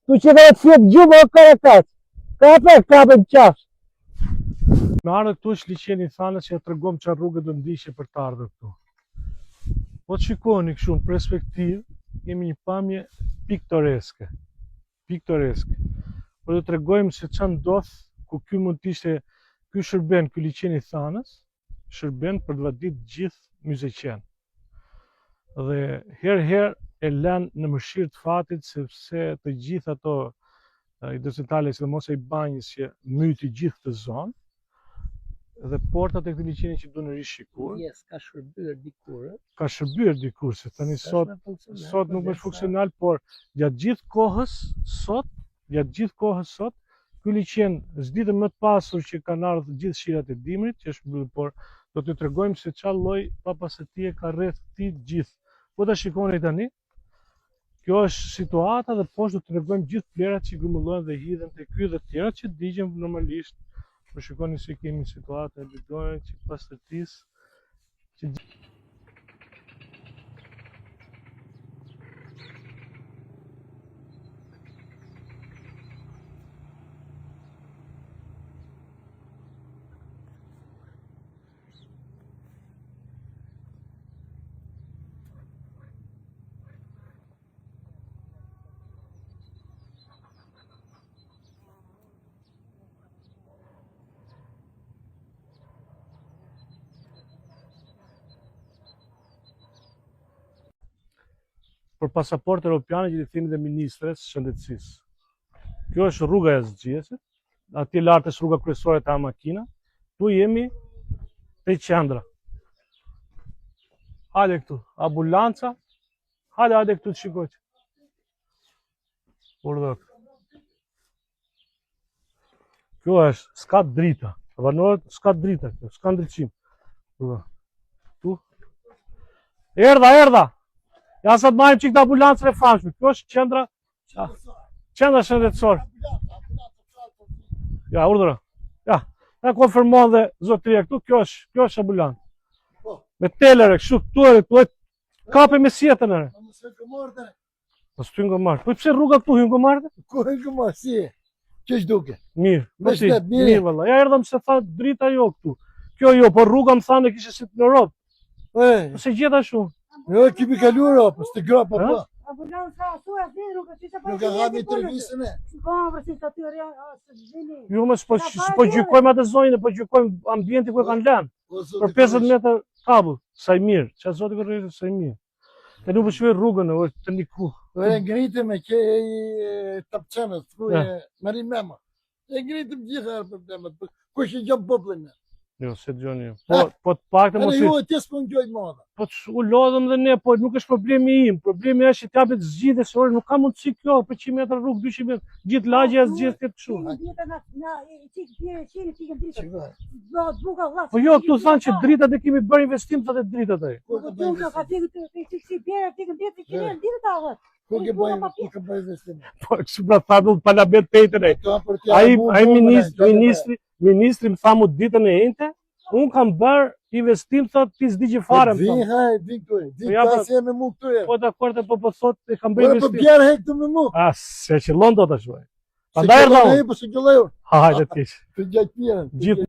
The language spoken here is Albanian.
Tu që dhe të fjep gjumë o kërë kapën qash. Me ardhë këtu është liçeni Thanës që ja tregom çfarë rrugë do ndiqje për të ardhur këtu. Po të shikoni kështu në perspektivë, kemi një pamje piktoreske. Po do të tregojmë se çfarë ndodh ku ky mund të ishte ky shërben, ky liçeni Thanës, shërben për të vaditur gjithë Myzeqen. Dhe herë e lën në mëshirë të fatit sepse të gjithë ato i dërcentale, sidomos ai banjës që myti gjithë këtë zonë, dhe portat e këtij liçeni që duhen rishikur. Ka shërbyer dikur. Ka shërbyer dikur, se tani sot nuk është funksional, por gjatë gjithë kohës sot, ky liçen s'di më të pasur që kanë ardhur gjithë shirat e dimrit, që është mbyllur, por do t'ju tregojmë se çfarë lloj papastërtie ka rreth këtij gjithë. Po ta shikoni tani, kjo është situata dhe poshtë do të tregojmë gjithë plerat që grumullohen dhe hidhen te ky dhe të tjerat që digjen normalisht. Po shikoni se kemi situatë e bidojnë që pastërtisë që për pasaportë europiane që i thini dhe ministres shëndetësisë. Kjo është rruga e zgjedhjesit, atje lart është rruga kryesore te makina. Tu jemi te qendra. Hale këtu, ambulanca. Hale këtu të shikoj. Urdhër. Kjo është, s'ka drita. Banorët s'ka drita kjo, s'ka ndriçim. Tu. Erdha. Ja sa të marrim çik të ambulancën e famshme. Kjo është qendra shëndetësore. Ja, urdhëra. Ja, na konfirmon dhe zotëria këtu, kjo është ambulancë. Me telere, kështu këtu, kape me sjetën e. Po s'ty ngomar. Po pse rruga këtu hyn ngomar? Ku hyn ngomar si? Ç'është duke? Mirë. Mirë valla. Ja erdhëm se tha drita jo këtu. Kjo jo, po rruga më thanë kishte si në Europë. Po se gjeta shumë. Jo, kimi kaluar apo s'të grapa po. Ambulanca thua se rruga si Nuk e ha intervistën e. Po, vërtet aty vini. Jo, më s'po gjykojmë atë zonën, po gjykojmë ambientin ku e kanë lënë. Për 50 metra kabull, sa i mirë. Çfarë zoti korrekt, sa i mirë. Te nuk po shoj rrugën, është tani ku. Po e ngritëm me që tapçanës, thuje Marin Mema. E ngritëm gjithë problemet. Kush e gjon popullin? Jo, se dëgjoni. Po të paktën mos. Jo, ti s'po ngjoj më. Po u lodhëm dhe ne, po nuk është problemi im. Problemi është që t'japet zgjidhje se nuk ka mundësi kjo, për 100 metra rrugë, 200 metra, gjithë lagja zgjedh këtë kështu. Po jo, këtu thanë që dritat e kemi bërë investim të dritat ai. Ku ke bëjë investim? Po kështu pra thanë parlament tetën ai. Ministri më tha mu ditën e njëjtë, unë kam bërë investim thot ti s'digje fare më thonë. Vin këtu. Di se me mua këtu. Po dakord, po thot e kam bërë investim. Po bjerë he këtu me mua. Se qëllon do ta shoj. Prandaj erdhëm. Po se gjallë. Hajde ti. Të gjatë mirën. Gjithë